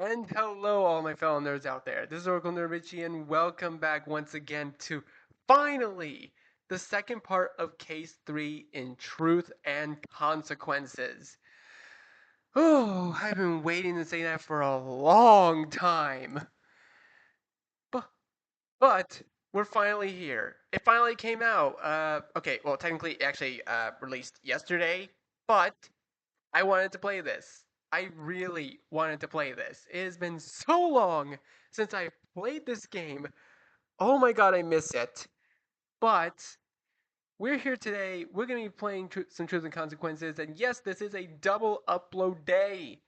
And hello, all my fellow nerds out there. This is Oracle Nerd Richie, and welcome back once again to finally the second part of Case 3 in Truth and Consequences. Oh, I've been waiting to say that for a long time. But, but we're finally here. It finally came out. Okay, well, technically, it actually released yesterday, but I wanted to play this. I really wanted to play this. It has been so long since I played this game. Oh my god, I miss it. But we're here today. We're going to be playing some Truth and Consequences, and yes, this is a double upload day.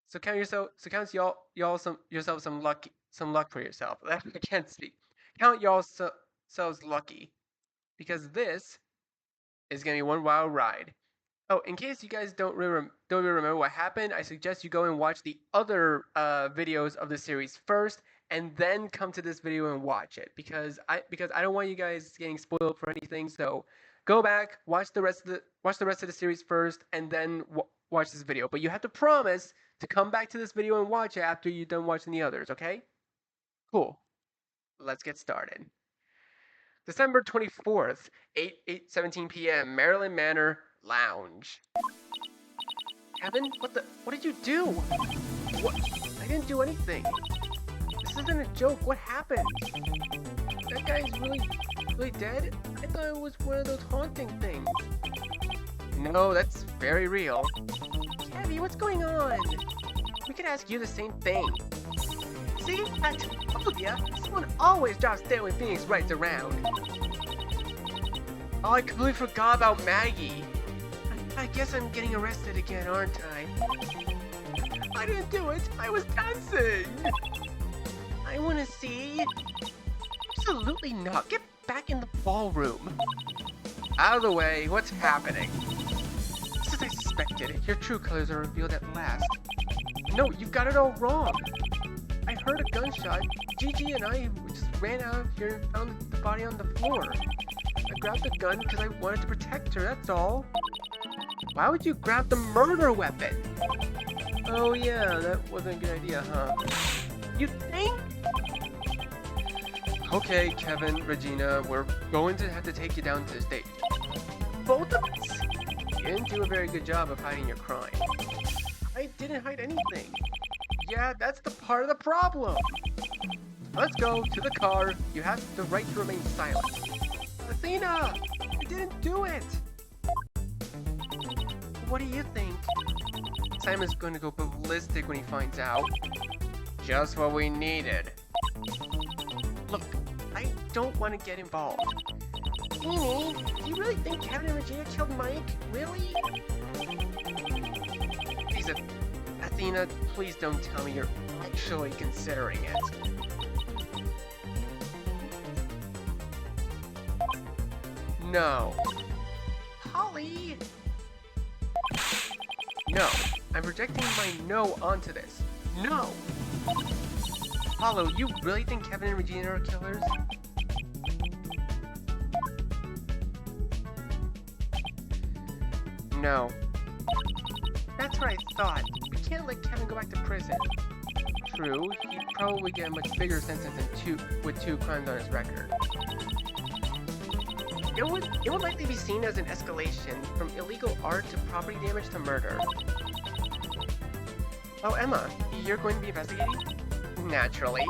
So count yourself. So count y'all yourself some luck for yourself. I can't speak. Count y'all selves lucky because this is going to be one wild ride. Oh, in case you guys don't really remember what happened, I suggest you go and watch the other videos of the series first, and then come to this video and watch it because I don't want you guys getting spoiled for anything. So go back, watch the rest of the series first, and then watch this video. But you have to promise to come back to this video and watch it after you're done watching the others. Okay? Cool. Let's get started. December 24th, 8:17 p.m. Maryland Manor Lounge. Kevin, what did you do? What? I didn't do anything. This isn't a joke. What happened? That guy's really dead? I thought it was one of those haunting things. No, that's very real. Kevin, what's going on? We could ask you the same thing. See? I told ya. Someone always drops dead when Phoenix Wright's around. Oh, I completely forgot about Maggie. I guess I'm getting arrested again, aren't I? I didn't do it. I was dancing. I want to see. Absolutely not. Get back in the ballroom. Out of the way. What's happening? Just as I suspected, your true colors are revealed at last. No, you've got it all wrong. I heard a gunshot. Gigi and I just ran out of here and found the body on the floor. I grabbed the gun because I wanted to protect her, that's all. Why would you grab the murder weapon? Oh yeah, that wasn't a good idea, huh? You think? Okay, Kevin, Regina, we're going to have to take you down to the stage. Both of us? You didn't do a very good job of hiding your crime. I didn't hide anything. Yeah, that's the part of the problem. Let's go to the car. You have the right to remain silent. Athena! I didn't do it! What do you think? Simon's going to go ballistic when he finds out. Just what we needed. Look, I don't want to get involved. Amy, do you really think Kevin and Regina killed Mike? Really? Please, Athena, please don't tell me you're actually considering it. No. Holly! No. I'm projecting my no onto this. No! Apollo, you really think Kevin and Regina are killers? No. That's what I thought. We can't let Kevin go back to prison. True, he'd probably get a much bigger sentence with two crimes on his record. It would likely be seen as an escalation from illegal art to property damage to murder. Oh, Emma, you're going to be investigating? Naturally.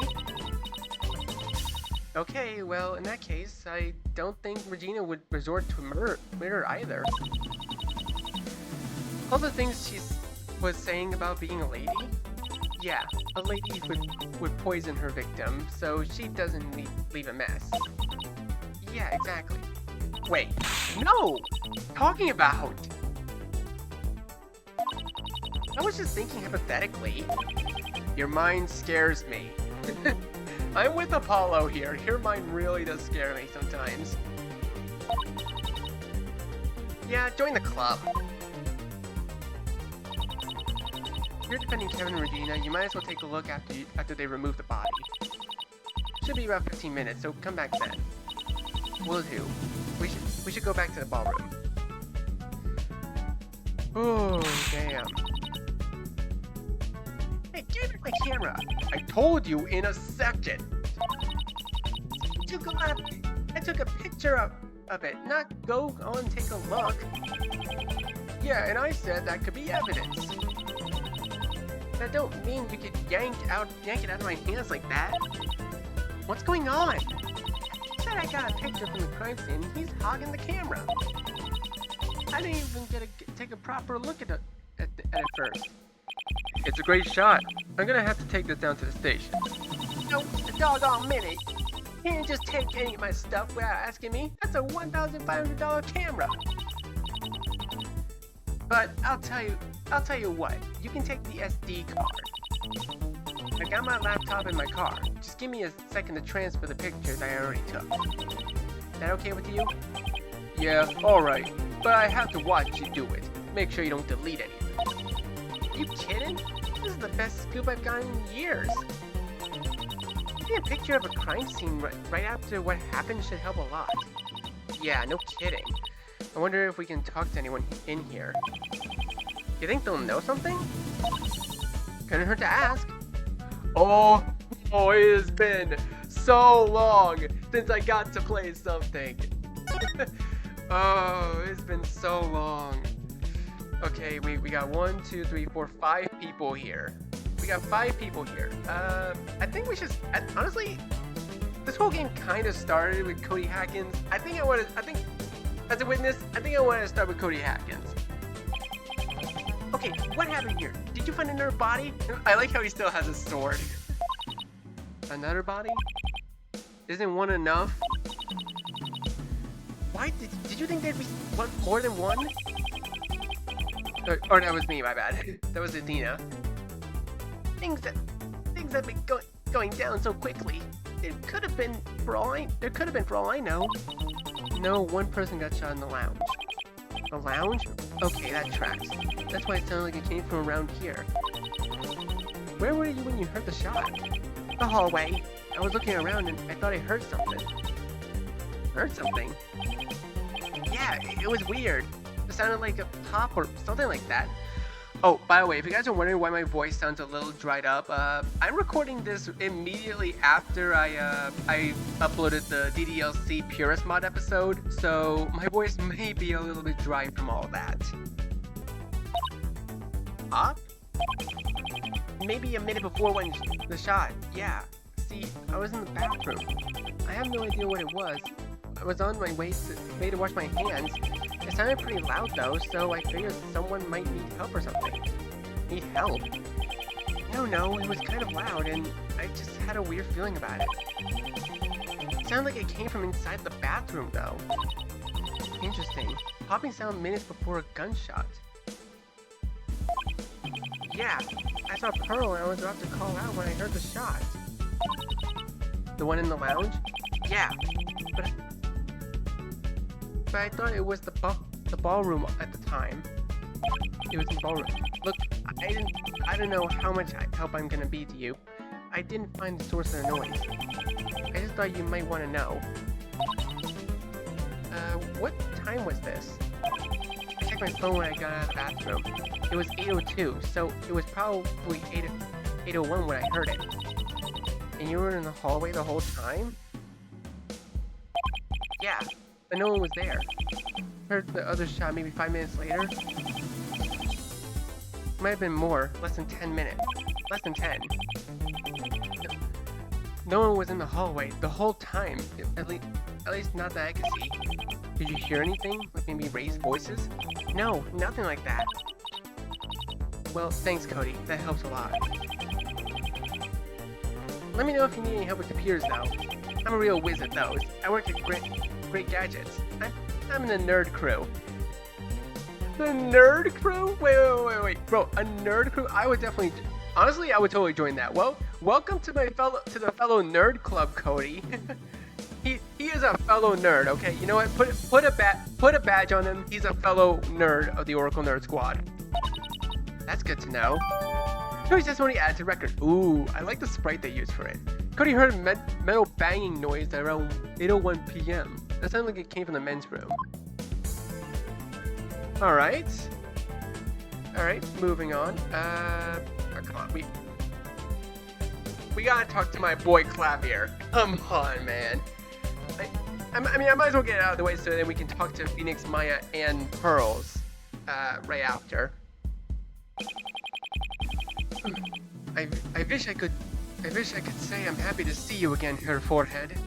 Okay, well, in that case, I don't think Regina would resort to murder either. All the things she was saying about being a lady? Yeah, a lady would poison her victim, so she doesn't leave a mess. Yeah, exactly. Wait, no! Talking about! I was just thinking hypothetically. Your mind scares me. I'm with Apollo here. Your mind really does scare me sometimes. Yeah, join the club. If you're defending Kevin and Regina, you might as well take a look after they remove the body. Should be about 15 minutes, so come back then. Will do. We should go back to the ballroom. Oh, damn. Hey, give me my camera. I told you in a second. I took a picture of it, not go on and take a look. Yeah, and I said that could be evidence. That don't mean you could yank it out of my hands like that. What's going on? He said I got a picture from the crime scene. He's hogging the camera. I didn't even take a proper look at it first. It's a great shot. I'm gonna have to take this down to the station. No, a doggone minute. You didn't just take any of my stuff without asking me. That's a $1,500 camera. But I'll tell you what. You can take the SD card. I got my laptop in my car. Just give me a second to transfer the pictures I already took. Is that okay with you? Yeah, alright. But I have to watch you do it. Make sure you don't delete anything. You kidding? This is the best scoop I've gotten in years. Taking a picture of a crime scene right after what happened should help a lot. Yeah, no kidding. I wonder if we can talk to anyone in here. You think they'll know something? Couldn't hurt to ask. Oh, it has been so long since I got to play something. Oh, it's been so long. Okay, we got 1, 2, 3, 4, 5 people here. We got 5 people here. I think we should. Honestly, this whole game kind of started with Cody Hackins. I think as a witness, I think I wanted to start with Cody Hackins. Okay, what happened here? Did you find another body? I like how he still has a sword. Another body? Isn't one enough? Why did you think there'd be more than one? Or that was me, my bad. That was Adina. Things have been going down so quickly. There could have been for all I know. No, one person got shot in the lounge. The lounge? Okay, that tracks. That's why it sounded like it came from around here. Where were you when you heard the shot? The hallway. I was looking around and I thought I heard something. Heard something? Yeah, it was weird. It sounded like a pop or something like that. Oh, by the way, if you guys are wondering why my voice sounds a little dried up, I'm recording this immediately after I uploaded the DDLC Purist mod episode, so my voice may be a little bit dry from all that. Up? Maybe a minute before when the shot, yeah. See, I was in the bathroom. I have no idea what it was. I was on my way to wash my hands. It sounded pretty loud though, so I figured someone might need help or something. Need help? No, it was kind of loud and I just had a weird feeling about it. It sounded like it came from inside the bathroom though. Interesting. Popping sound minutes before a gunshot. Yeah, I saw Pearl and I was about to call out when I heard the shot. The one in the lounge? Yeah, but I thought it was the ballroom at the time. It was in the ballroom. Look, I don't know how much help I'm gonna be to you. I didn't find the source of the noise. I just thought you might want to know. What time was this? I checked my phone when I got out of the bathroom. It was 8:02, so it was probably 8:01 when I heard it. And you were in the hallway the whole time? Yeah, but no one was there. Heard the other shot maybe 5 minutes later. Might have been more, less than 10 minutes. Less than 10. No one was in the hallway the whole time. At least not that I could see. Did you hear anything? Like maybe raised voices? No, nothing like that. Well, thanks Cody, that helps a lot. Let me know if you need any help with computers though. I'm a real whiz at those. I work at Great Gadgets. I'm in the nerd crew. The nerd crew? Wait. Bro, a nerd crew? I would definitely... Honestly, I would totally join that. Well, welcome to the fellow nerd club, Cody. He is a fellow nerd, okay? You know what? Put a badge on him. He's a fellow nerd of the Oracle Nerd Squad. That's good to know. Cody's testimony adds to record. Ooh, I like the sprite they used for it. Cody heard metal banging noise at around 8:01 p.m. That sounded like it came from the men's room. Alright, moving on. Come on, We gotta talk to my boy Clavier. Come on, man. I might as well get it out of the way so then we can talk to Phoenix, Maya, and Pearls right after. I wish I could say I'm happy to see you again, her forehead.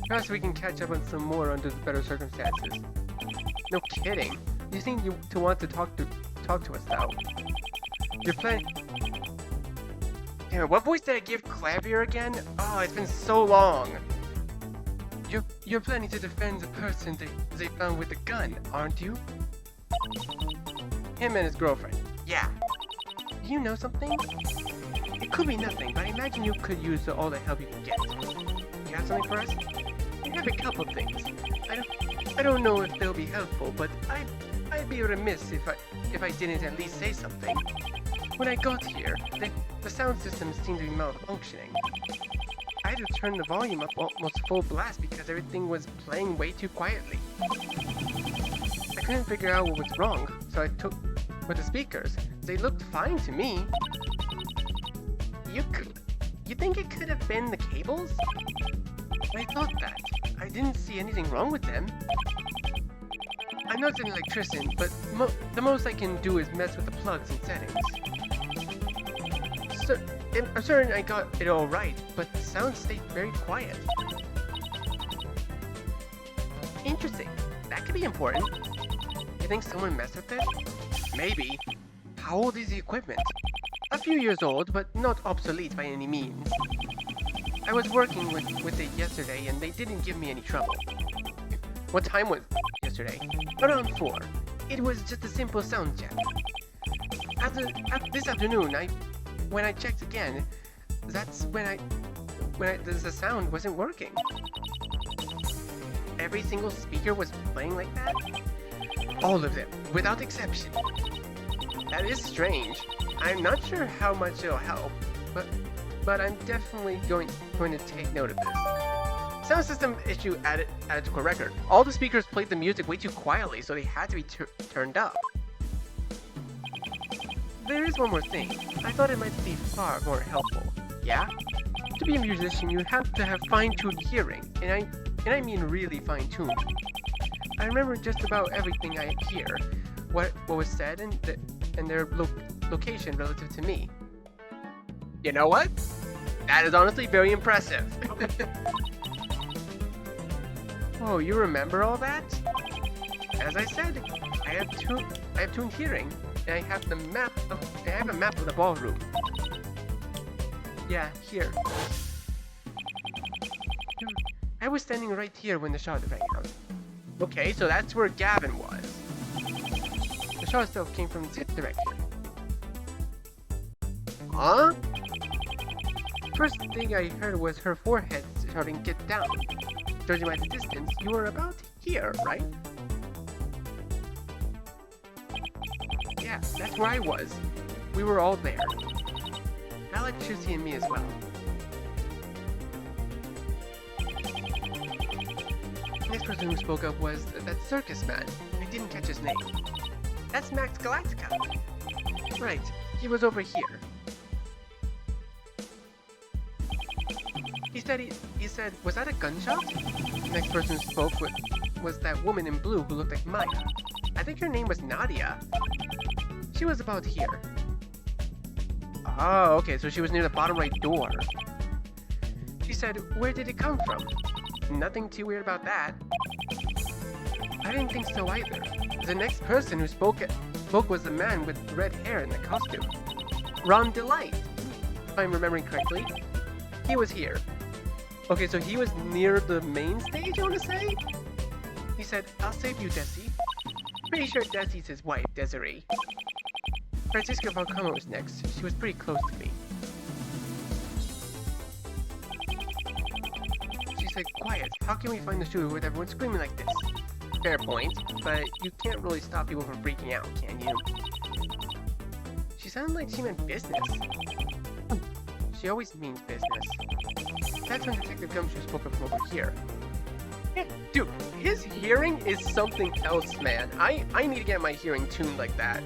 Perhaps we can catch up on some more under the better circumstances. No kidding. You seem to want to talk to us though. You're planning. Damn it, what voice did I give Clavier again? Oh, it's been so long. You're planning to defend the person they found with the gun, aren't you? Him and his girlfriend. Yeah. Do you know something? It could be nothing, but I imagine you could use all the help you can get. You have something for us? I have a couple things. I don't know if they'll be helpful, but I'd be remiss if I didn't at least say something. When I got here, the sound system seemed to be malfunctioning. I had to turn the volume up almost full blast because everything was playing way too quietly. I couldn't figure out what was wrong, so I took with the speakers. They looked fine to me. You think it could have been the cables? I thought that. I didn't see anything wrong with them. I'm not an electrician, but the most I can do is mess with the plugs and settings. So, I'm certain I got it all right, but the sound stayed very quiet. Interesting. That could be important. You think someone messed with it? Maybe. How old is the equipment? A few years old, but not obsolete by any means. I was working with it yesterday, and they didn't give me any trouble. What time was it yesterday? Around 4. It was just a simple sound check. This afternoon, when I checked again, that's when the sound wasn't working. Every single speaker was playing like that? All of them, without exception. That is strange. I'm not sure how much it'll help, but I'm definitely going to take note of this. Sound system issue added to a record. All the speakers played the music way too quietly, so they had to be turned up. There is one more thing. I thought it might be far more helpful. Yeah? To be a musician, you have to have fine-tuned hearing, and I mean really fine-tuned. I remember just about everything I hear, what was said, and their location relative to me. You know what? That is honestly very impressive. Oh, you remember all that? As I said, I have tuned hearing, and I have a map of the ballroom. Yeah, here. I was standing right here when the shot rang out. Okay, so that's where Gavin was. The shot itself came from this direction. Huh? First thing I heard was her forehead shouting, "Get down." Judging by the distance, you were about here, right? Yeah, that's where I was. We were all there. Electricity and me as well. The next person who spoke up was that circus man. I didn't catch his name. That's Max Galactica. Right, he was over here. He said, was that a gunshot? The next person who spoke was that woman in blue who looked like Maya. I think her name was Nadia. She was about here. Oh, okay, so she was near the bottom right door. She said, where did it come from? Nothing too weird about that. I didn't think so either. The next person who spoke was the man with red hair in the costume. Ron Delight, if I'm remembering correctly. He was here. Okay, so he was near the main stage, I want to say? He said, I'll save you, Desi. Pretty sure Desi's his wife, Desiree. Francisca Valcama was next. She was pretty close to me. She said, quiet, how can we find the shooter with everyone screaming like this? Fair point, but you can't really stop people from freaking out, can you? She sounded like she meant business. She always means business. That's when Detective Gumshoe spoke up from over here. Yeah, dude, his hearing is something else, man. I need to get my hearing tuned like that.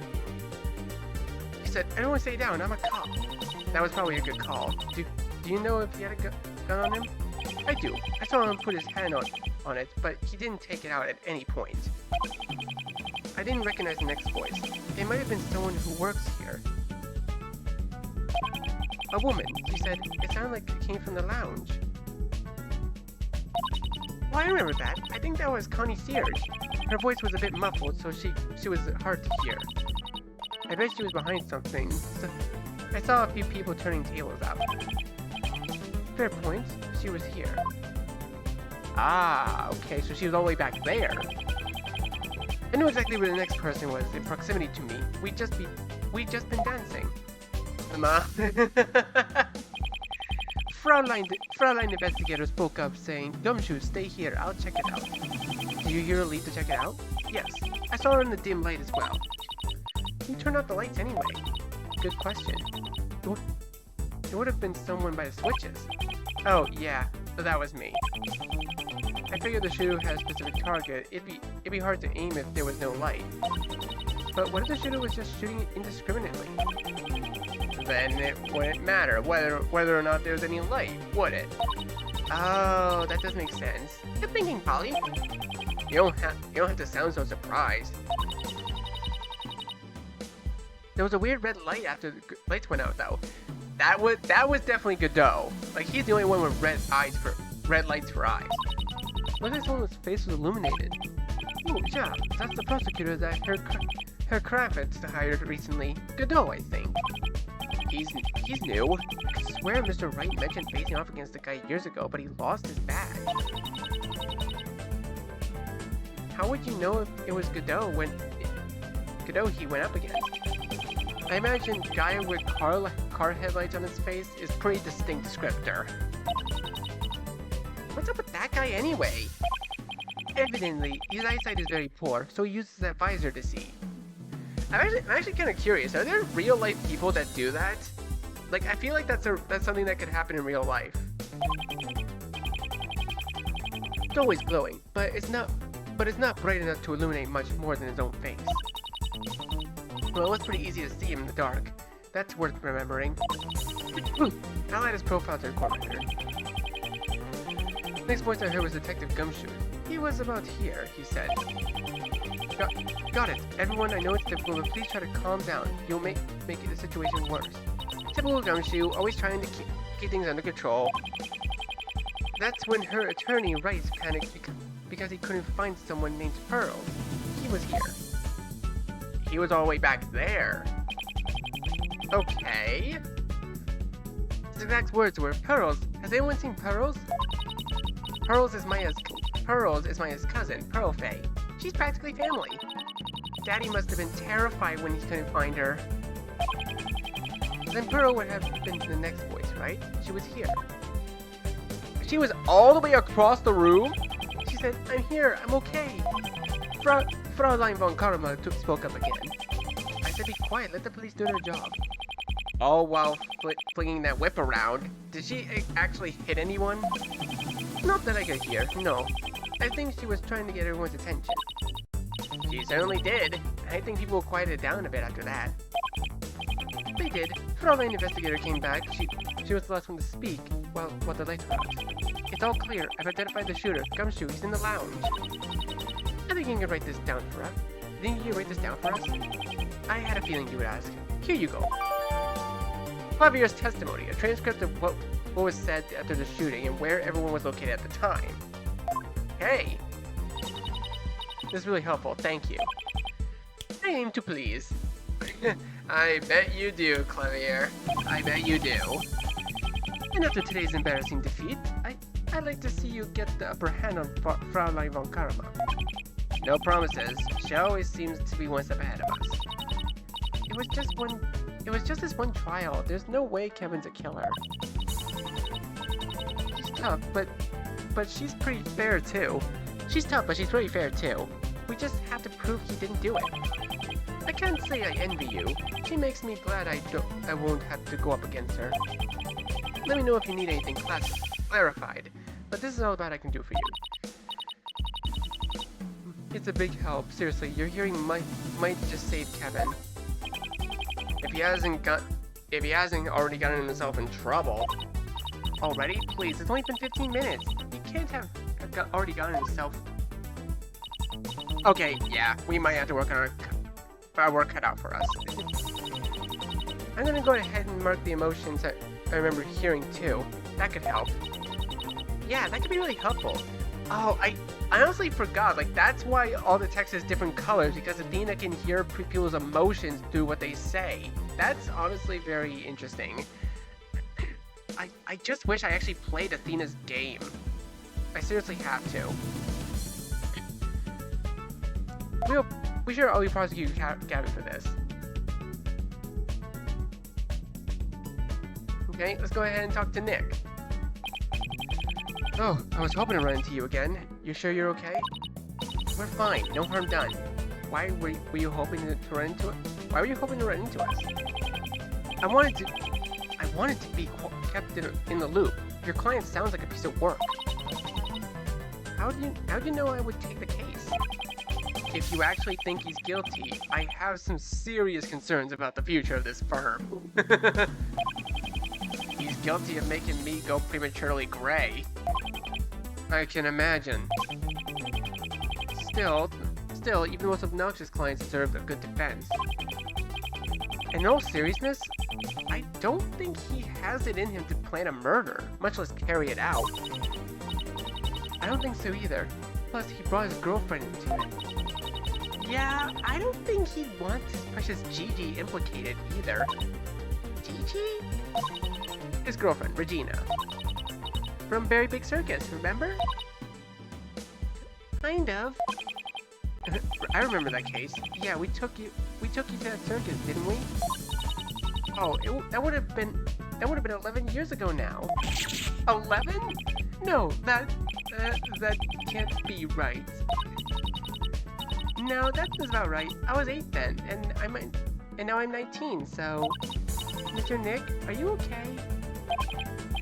He said, everyone stay down, I'm a cop. That was probably a good call. Do you know if he had a gun on him? I do. I saw him put his hand on it, but he didn't take it out at any point. I didn't recognize the next voice. It might have been someone who works here. A woman, she said. It sounded like it came from the lounge. Well, I remember that. I think that was Connie Sears. Her voice was a bit muffled, so she was hard to hear. I bet she was behind something. So I saw a few people turning tables out. Fair point. She was here. Ah, okay, so she was all the way back there. I knew exactly where the next person was in proximity to me. We'd just been dancing. Ma. Fraulein investigator spoke up, saying, "Gumshoe, stay here. I'll check it out." Did you hear her leave to check it out? Yes. I saw her in the dim light as well. You turned off the lights anyway. Good question. It would have been someone by the switches. Oh, yeah. That was me. I figured the shooter had a specific target. It'd be hard to aim if there was no light. But what if the shooter was just shooting indiscriminately? Then it wouldn't matter whether or not there was any light, would it? Oh, that does make sense. Good thinking, Polly. You don't have to sound so surprised. There was a weird red light after the lights went out, though. That was definitely Godot. Like, he's the only one with red lights for eyes. Looked like someone's face was illuminated. Oh, yeah, that's the prosecutor that Herr Kravitz hired recently. Godot, I think. He's new. I swear Mr. Wright mentioned facing off against the guy years ago, but he lost his badge. How would you know if it was Godot he went up against? I imagine guy with car headlights on his face is pretty distinct descriptor. What's up with that guy anyway? Evidently, his eyesight is very poor, so he uses that visor to see. I'm actually kind of curious. Are there real life people that do that? Like, I feel like that's something that could happen in real life. It's always glowing, but it's not bright enough to illuminate much more than his own face. Well, it was pretty easy to see him in the dark. That's worth remembering. I'll add his profile to the court record. Next voice I heard was Detective Gumshoe. He was about here, he said. Got it. Everyone, I know it's difficult, but please try to calm down. You'll make the situation worse. Typical Gumshoe, always trying to keep things under control. That's when her attorney, Wright, panicked because he couldn't find someone named Pearl. He was here. He was all the way back there. Okay. His exact words were, Pearls. Has anyone seen Pearls? Pearls is Maya's cousin, Pearl Faye. She's practically family. Daddy must have been terrified when he couldn't find her. Then Pearl would have been the next voice, right? She was here. She was all the way across the room? She said, I'm here, I'm okay. Fraulein von Karma spoke up again. I said, be quiet, let the police do their job. All while flinging that whip around. Did she actually hit anyone? Not that I could hear, no. I think she was trying to get everyone's attention. She certainly did. I think people quieted down a bit after that. They did. Fraulein investigator came back. She was the last one to speak while the lights were out. It's all clear. I've identified the shooter. Gumshoe, he's in the lounge. I think you can write this down for us. Didn't you write this down for us? I had a feeling you would ask. Here you go. Clavier's testimony, a transcript of what was said after the shooting and where everyone was located at the time. Hey! This is really helpful, thank you. I aim to please. I bet you do, Clavier. I bet you do. And after today's embarrassing defeat, I'd like to see you get the upper hand on Fraulein von Karma. No promises. She always seems to be one step ahead of us. It was just this one trial. There's no way Kevin's a killer. She's tough, but she's pretty fair too. She's tough, but she's pretty fair too. We just have to prove he didn't do it. I can't say I envy you. She makes me glad I won't have to go up against her. Let me know if you need anything clarified. But this is all about I can do for you. It's a big help. Seriously, your hearing might just save Kevin. If he hasn't if he hasn't already gotten himself in trouble. Already? Please, it's only been 15 minutes. He can't have already gotten himself... Okay, yeah, we might have to work on our work cut out for us. I'm gonna go ahead and mark the emotions that I remember hearing too. That could help. Yeah, that could be really helpful. Oh, I honestly forgot. Like, that's why all the text is different colors, because Athena can hear people's emotions through what they say. That's honestly very interesting. I just wish I actually played Athena's game. I seriously have to. We should always prosecute Gavin for this. Okay, let's go ahead and talk to Nick. Oh, I was hoping to run into you again. You sure you're okay? We're fine, no harm done. Why were you hoping to run into it? Why were you hoping to run into us? I wanted to be kept in the loop. Your client sounds like a piece of work. How'd you know I would take the case? If you actually think he's guilty, I have some serious concerns about the future of this firm. He's guilty of making me go prematurely gray. I can imagine. Still, even the most obnoxious clients deserve a good defense. In all seriousness, I don't think he has it in him to plan a murder, much less carry it out. I don't think so either. Plus, he brought his girlfriend into it. Yeah, I don't think he wants his precious Gigi implicated either. Gigi? His girlfriend, Regina. From Very Big Circus, remember? Kind of. I remember that case. Yeah, we took you to that circus, didn't we? Oh, that would have been 11 years ago now. 11? No, that can't be right. No, that's about right. I was 8 then, and now I'm 19. So, Mr. Nick, are you okay?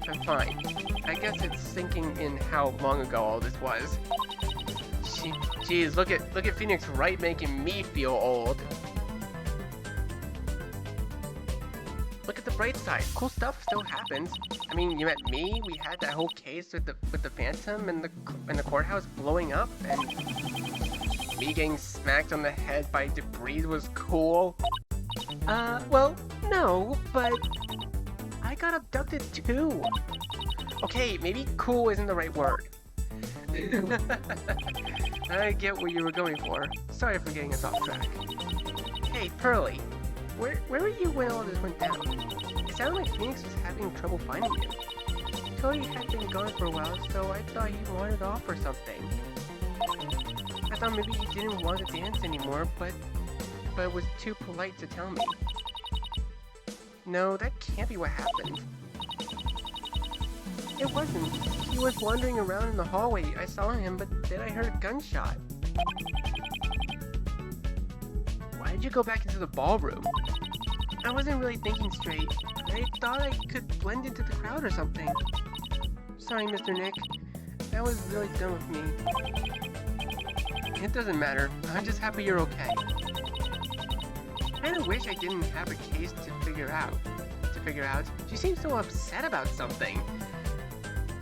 I'm fine. I guess it's sinking in how long ago all this was. Jeez, look at Phoenix Wright making me feel old. Look at the bright side. Cool stuff still happens. I mean, you met me. We had that whole case with the Phantom and the courthouse blowing up, and me getting smacked on the head by debris was cool. Well, no, but I got abducted too. Okay, maybe cool isn't the right word. I get what you were going for. Sorry for getting us off track. Hey, Pearly, where were you when all this went down? It sounded like Phoenix was having trouble finding you. Cody had been gone for a while, so I thought he wandered off or something. I thought maybe he didn't want to dance anymore, but was too polite to tell me. No, that can't be what happened. It wasn't. He was wandering around in the hallway. I saw him, but then I heard a gunshot. Why did you go back into the ballroom? I wasn't really thinking straight. I thought I could blend into the crowd or something. Sorry, Mr. Nick. That was really dumb of me. It doesn't matter. I'm just happy you're okay. I kinda wish I didn't have a case to figure out. She seems so upset about something.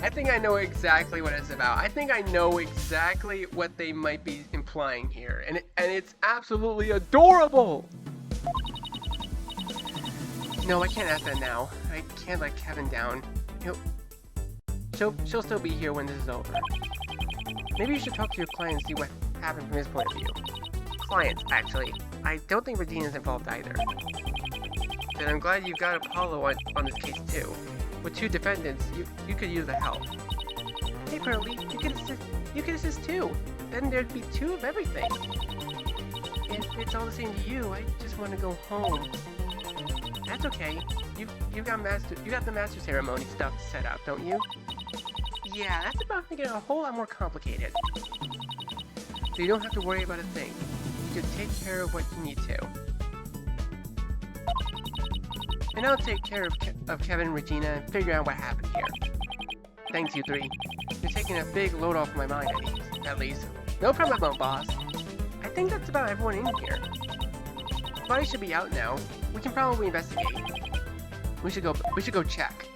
I think I know exactly what it's about. I think I know exactly what they might be implying here, and it's absolutely adorable. No, I can't ask that now. I can't let Kevin down. She'll still be here when this is over. Maybe you should talk to your client and see what happened from his point of view. Clients, actually. I don't think Regina's involved either. Then I'm glad you've got Apollo on this case too. With 2 defendants, you could use the help. Hey Pearly, you could assist too. Then there'd be 2 of everything. If it's all the same to you, I just want to go home. That's okay. You got the master ceremony stuff set up, don't you? Yeah, that's about to get a whole lot more complicated. So you don't have to worry about a thing. You can take care of what you need to. And I'll take care of Kevin and Regina and figure out what happened here. Thanks, you 3. You're taking a big load off my mind, at least. No problem, boss. I think that's about everyone in here. The body should be out now. We can probably investigate. We should go check.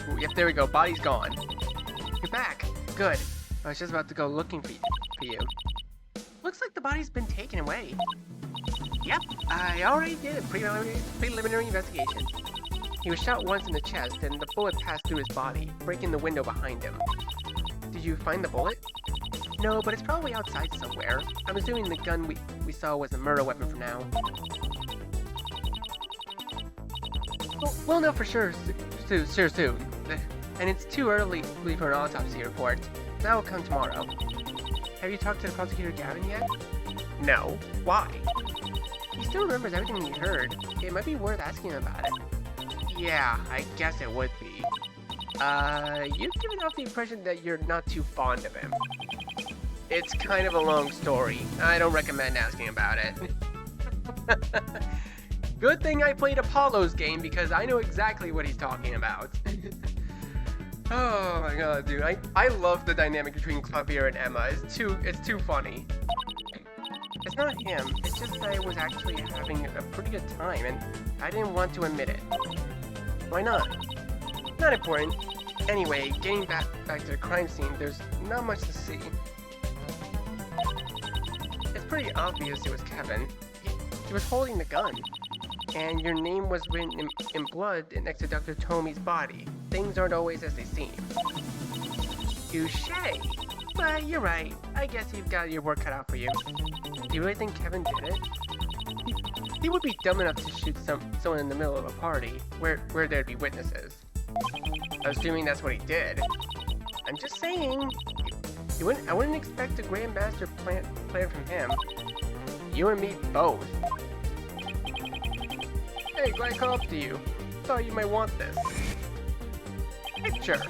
Ooh, yep, there we go. Body's gone. You're back. Good. I was just about to go looking for you. Looks like the body's been taken away. Yep, I already did a preliminary investigation. He was shot once in the chest, and the bullet passed through his body, breaking the window behind him. Did you find the bullet? No, but it's probably outside somewhere. I'm assuming the gun we saw was a murder weapon for now. We'll know for sure soon. And it's too early for an autopsy report. That will come tomorrow. Have you talked to the prosecutor Gavin yet? No. Why? He still remembers everything he heard. It might be worth asking him about it. Yeah, I guess it would be. You've given off the impression that you're not too fond of him. It's kind of a long story. I don't recommend asking about it. Good thing I played Apollo's game because I know exactly what he's talking about. Oh my god, dude. I love the dynamic between Clavier and Emma. It's too funny. It's not him. It's just that I was actually having a pretty good time and I didn't want to admit it. Why not? Not important. Anyway, getting back to the crime scene, there's not much to see. It's pretty obvious it was Kevin. He was holding the gun. And your name was written in blood next to Dr. Tomi's body. Things aren't always as they seem. Touché. But you're right. I guess you've got your work cut out for you. Do you really think Kevin did it? He would be dumb enough to shoot someone in the middle of a party where there'd be witnesses. Assuming that's what he did. I'm just saying. I wouldn't expect a grandmaster plan from him. You and me both. Hey, glad I caught up to you. Thought you might want this. Picture.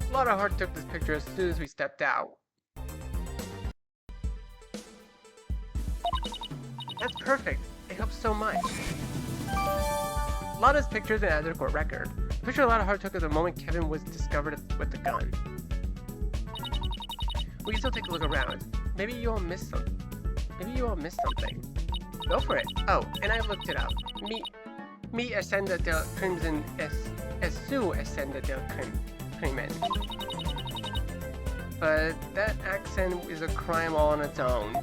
A lot of heart took this picture as soon as we stepped out. That's perfect. It helps so much. A lot of this picture is an out of court record. The picture a lot of heart took at the moment Kevin was discovered with the gun. We can still take a look around. Maybe you all missed something. Go for it. Oh, and I looked it up. Mi ascenda del crimson es su ascenda del crimen. But that accent is a crime all on its own.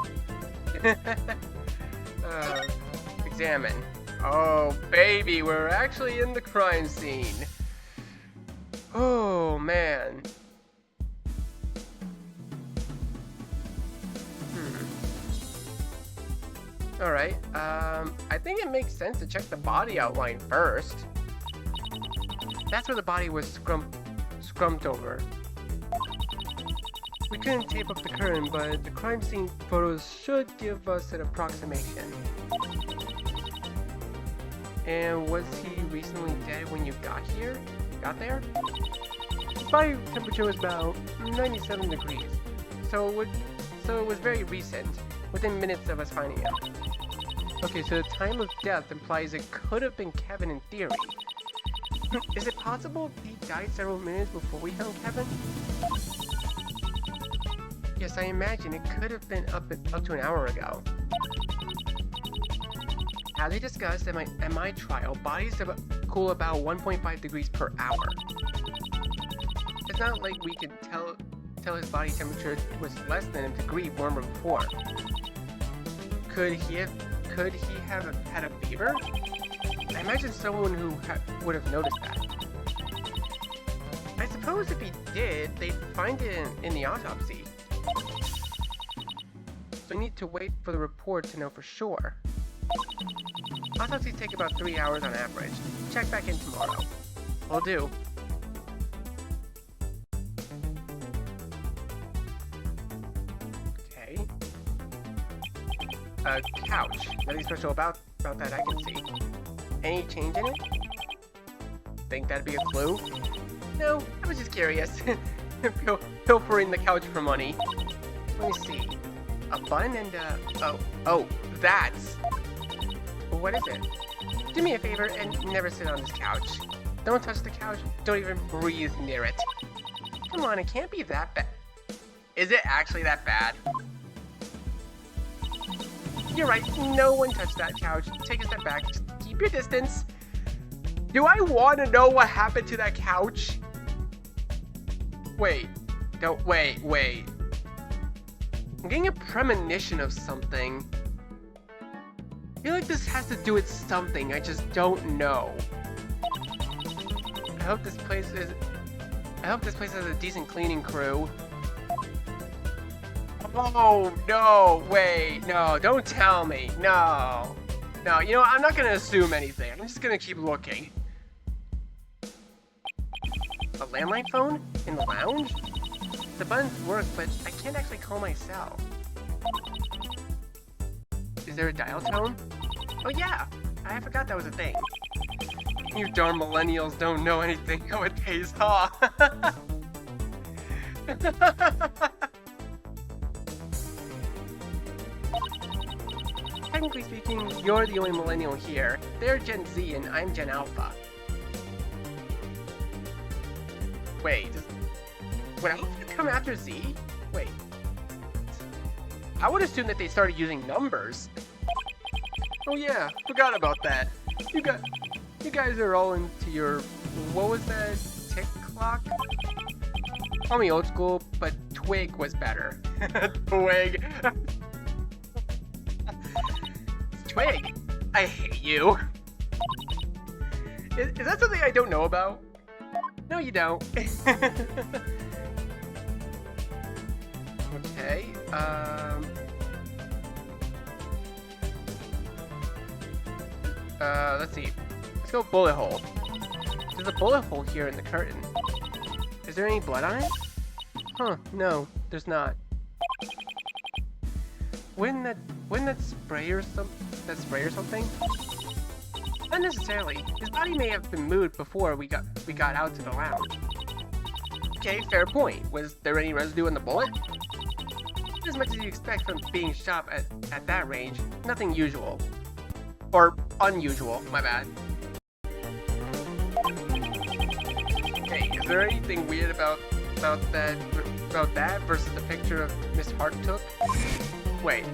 Examine. Oh, baby, we're actually in the crime scene. Oh, man. Alright, I think it makes sense to check the body outline first. That's where the body was scrumped over. We couldn't tape up the curtain, but the crime scene photos should give us an approximation. And was he recently dead when you got there? His body temperature was about 97 degrees, so it was very recent, within minutes of us finding him. Okay, so the time of death implies it could have been Kevin in theory. Is it possible he died several minutes before we found Kevin? Yes, I imagine it could have been up to an hour ago. As we discussed at my trial, bodies cool about 1.5 degrees per hour. It's not like we could tell his body temperature was less than a degree warmer before. Could he have had a fever? I imagine someone who would have noticed that. I suppose if he did, they'd find it in the autopsy. So we need to wait for the report to know for sure. Autopsies take about 3 hours on average. Check back in tomorrow. Will do. Okay. A couch. Nothing special about that I can see. Any change in it? Think that'd be a clue? No, I was just curious. Pilfering the couch for money. Let me see. A button and oh, that's... What is it? Do me a favor and never sit on this couch. Don't touch the couch. Don't even breathe near it. Come on, it can't be that bad. Is it actually that bad? You're right, no one touched that couch. Take a step back. Just keep your distance. Do I want to know what happened to that couch? Wait. Don't wait. I'm getting a premonition of something. I feel like this has to do with something. I just don't know. I hope this place has a decent cleaning crew. Oh no! Wait, no! Don't tell me! No! No, you know what? I'm not gonna assume anything. I'm just gonna keep looking. A landline phone? In the lounge? The buttons work, but I can't actually call myself. Is there a dial tone? Oh yeah! I forgot that was a thing. You darn millennials don't know anything nowadays, huh? Technically speaking, you're the only millennial here. They're Gen Z and I'm Gen Alpha. Wait, would Alpha come after Z? Wait. I would assume that they started using numbers. Oh yeah, forgot about that. You guys are all into your, what was that, tick clock? Call me old school, but Twig was better. Twig. Twig, I hate you. Is that something I don't know about? No, you don't. Okay, let's see. Let's go bullet hole. There's a bullet hole here in the curtain. Is there any blood on it? Huh, no, there's not. Wouldn't that spray or something? Not necessarily. His body may have been moved before we got out to the lounge. Okay, fair point. Was there any residue on the bullet? As much as you expect from being shot at that range. Nothing usual. Or unusual, my bad. Hey, is there anything weird about that versus the picture of Miss Hart took? Wait.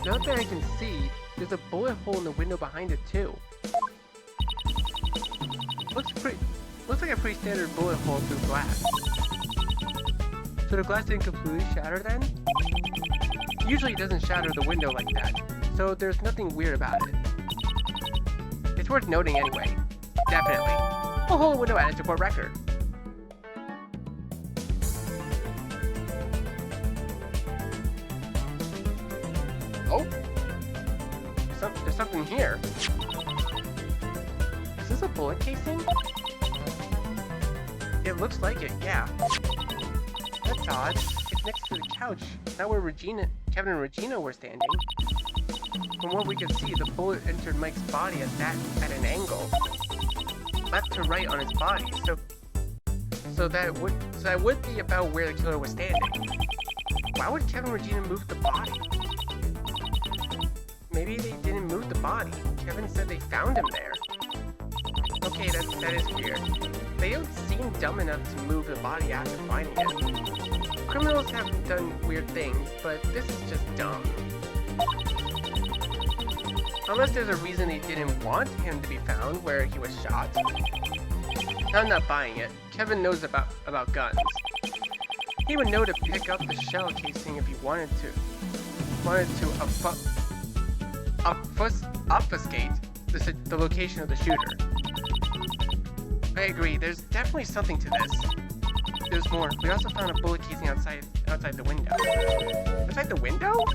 Now that I can see, there's a bullet hole in the window behind it too. Looks like a pretty standard bullet hole through glass. So the glass didn't completely shatter then? Usually it doesn't shatter the window like that, so there's nothing weird about it. It's worth noting anyway. Definitely. A hole in the window added to court record. Oh! There's something here. Is this a bullet casing? It looks like it, yeah. That's odd. It's next to the couch, not where Kevin and Regina were standing. From what we can see, the bullet entered Mike's body at an angle, left to right on his body. So that would be about where the killer was standing. Why would Kevin and Regina move the body? Maybe they didn't move the body. Kevin said they found him there. Okay, that is weird. They don't seem dumb enough to move the body after finding it. Criminals have done weird things, but this is just dumb. Unless there's a reason they didn't want him to be found where he was shot. I'm not buying it. Kevin knows about guns. He would know to pick up the shell casing if he wanted to obfuscate the location of the shooter. I agree, there's definitely something to this. There's more. We also found a bullet casing outside the window. Outside the window?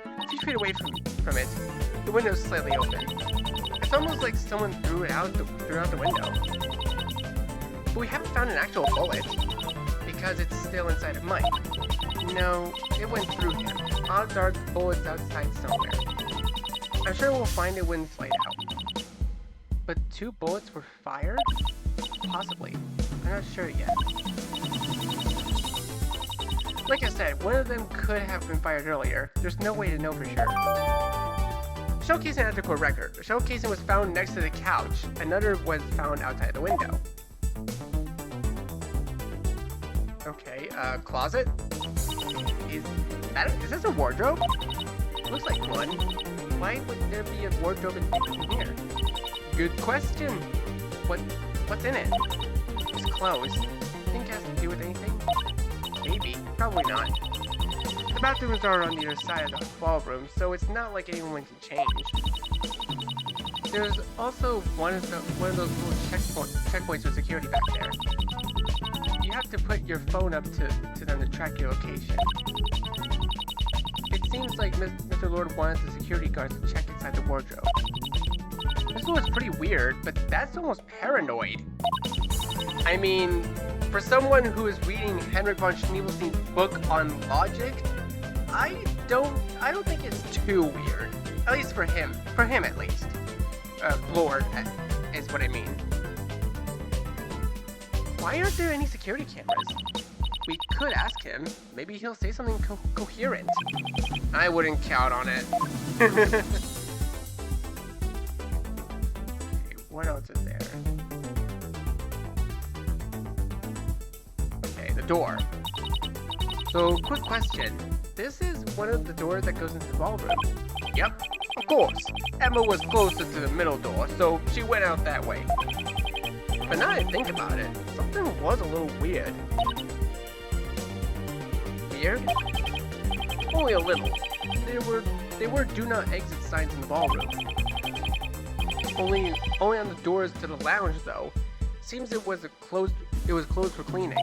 A few feet away from it, the window's slightly open. It's almost like someone threw it out the window. But we haven't found an actual bullet, because it's still inside of Mike. No, it went through him. Odds are the bullet's outside somewhere. I'm sure we'll find it when it's laid out. But 2 bullets were fired? Possibly. I'm not sure yet. Like I said, one of them could have been fired earlier. There's no way to know for sure. Shell casing had to court record. The shell casing was found next to the couch. Another was found outside the window. Okay, closet? Is this a wardrobe? Looks like one. why would there be a wardrobe in here? Good question. What's in it? It's clothes. Think it has to do with anything? Maybe. Probably not. The bathrooms are on the other side of the ballroom, so it's not like anyone can change. There's also one of those little checkpoints with security back there. You have to put your phone up to them to track your location. It seems like Mr. Lord wanted the security guards to check inside the wardrobe. This was pretty weird, but that's almost paranoid. I mean, for someone who is reading Henrik von Schneebelstein's book on logic, I don't think it's too weird. At least for him. For him, at least. Lord, is what I mean. Why aren't there any security cameras? We could ask him. Maybe he'll say something coherent. I wouldn't count on it. Okay, what else is there? Okay, the door. So, quick question. This is one of the doors that goes into the ballroom. Yep, of course. Emma was closer to the middle door, so she went out that way. But now I think about it, something was a little weird. Weird? Only a little. There were do not exit signs in the ballroom. Only on the doors to the lounge though. Seems it was closed for cleaning.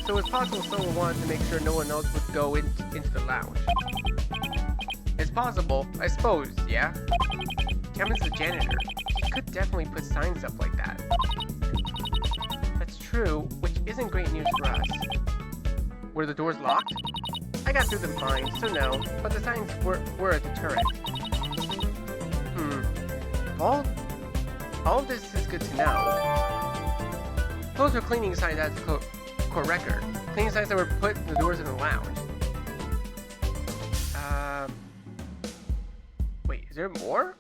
So it's possible someone wanted to make sure no one else would go into the lounge. It's possible, I suppose, yeah? Kevin's the janitor. He could definitely put signs up like that. That's true, which isn't great news for us. Were the doors locked? I got through them fine, so no, but the signs were a deterrent. All of this is good to know. Those are cleaning signs as a record. Cleaning signs that were put in the doors in the lounge. Wait, is there more?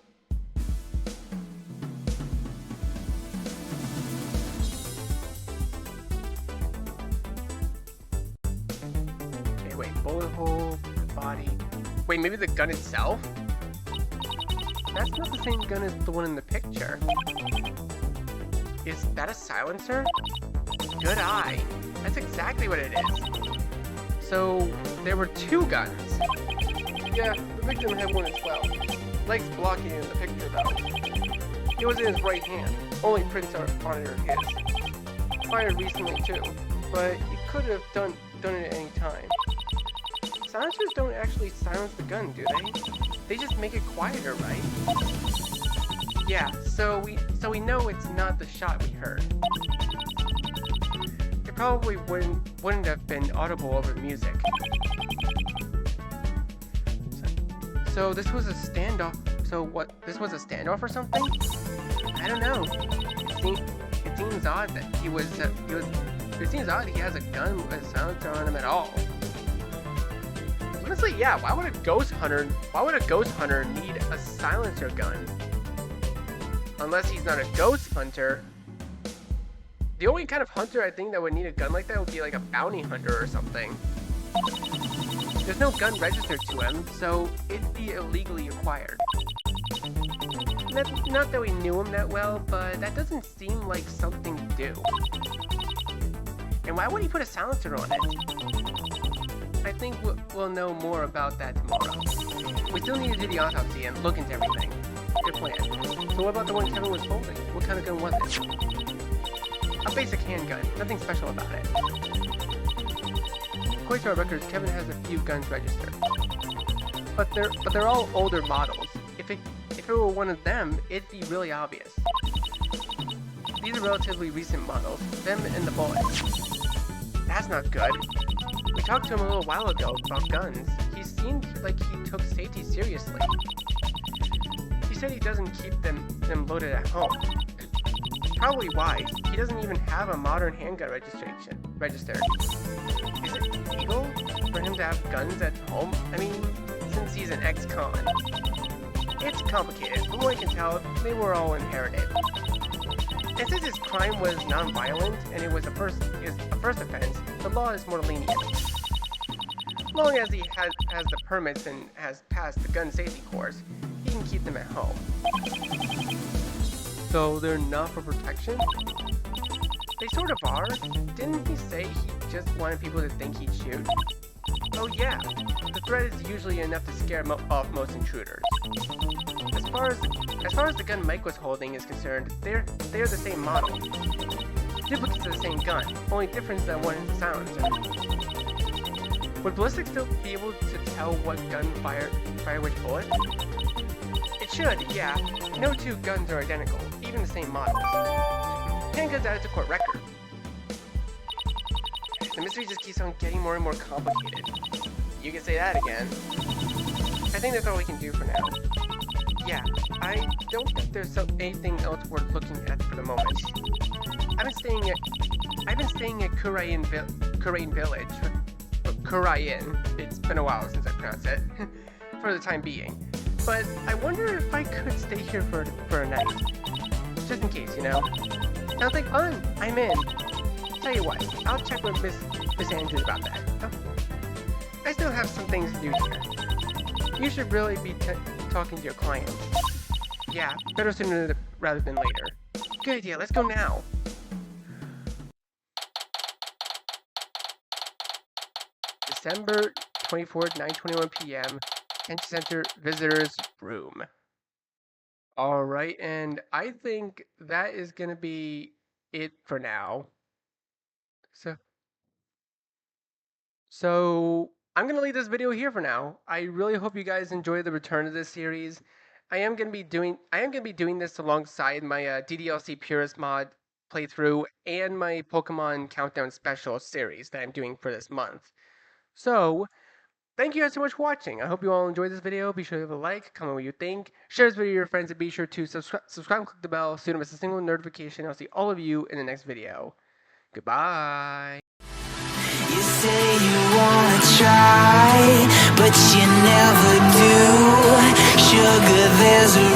Okay, wait, bullet hole, body. Wait, maybe the gun itself? That's not the same gun as the one in the picture. Is that a silencer? Good eye. That's exactly what it is. So, there were two guns. Yeah, the victim had one as well. Legs blocking in the picture though. It was in his right hand. Only prints on it are his. Fired recently too, but he could have done it at any time. Silencers don't actually silence the gun, do they? They just make it quieter, right? Yeah, so we know it's not the shot we heard. It probably wouldn't have been audible over music. So this was a standoff. So what? This was a standoff or something? I don't know. It seems odd that It seems odd he has a gun with a silencer on him at all. Honestly, yeah. Why would a ghost hunter need a silencer gun? Unless he's not a ghost hunter. The only kind of hunter I think that would need a gun like that would be like a bounty hunter or something. There's no gun registered to him, so it'd be illegally acquired. Not that we knew him that well, but that doesn't seem like something to do. And why would he put a silencer on it? I think we'll know more about that tomorrow. We still need to do the autopsy and look into everything. Good plan. So what about the one Kevin was holding? What kind of gun was it? A basic handgun. Nothing special about it. According to our records, Kevin has a few guns registered. But they're all older models. If it were one of them, it'd be really obvious. These are relatively recent models. Them and the bullets. That's not good. We talked to him a little while ago about guns. He seemed like he took safety seriously. He said he doesn't keep them loaded at home. Probably why. He doesn't even have a modern handgun registered. Is it legal for him to have guns at home? I mean, since he's an ex-con. It's complicated. From what I can tell, they were all inherited. And since his crime was non-violent and it was a first offense, the law is more lenient. long as he has the permits and has passed the gun safety course, he can keep them at home. So they're not for protection? They sort of are. Didn't he say he just wanted people to think he'd shoot? Oh yeah, the threat is usually enough to scare off most intruders. As far as the gun Mike was holding is concerned, they're the same model. Duplicates of the same gun, only difference that one is a silencer. Would ballistics still be able to tell what gun fire which bullet? It should, yeah. No two guns are identical, even the same models. Handguns added to court record. The mystery just keeps on getting more and more complicated. You can say that again. I think that's all we can do for now. Yeah, I don't think there's anything else worth looking at for the moment. I've been staying at Kurain Village. Kurain. It's been a while since I pronounced it. For the time being. But I wonder if I could stay here for a night. Just in case, you know? Sounds like fun. I'm in. Tell you what, I'll check with Miss Andrews about that. Oh. I still have some things to do here. You should really be talking to your client. Yeah, better sooner rather than later. Good idea, let's go now. December 24th, 9:21 p.m. Tension Center Visitors Room. Alright, and I think that is going to be it for now. So I'm going to leave this video here for now. I really hope you guys enjoy the return of this series. I am going to be doing this alongside my DDLC Purist mod playthrough and my Pokemon Countdown Special series that I'm doing for this month. So, thank you guys so much for watching. I hope you all enjoyed this video. Be sure to leave a like, comment what you think, share this video with your friends, and be sure to subscribe and click the bell so you don't miss a single notification. I'll see all of you in the next video. Goodbye. You say you wanna try, but you never do. Sugar, there's a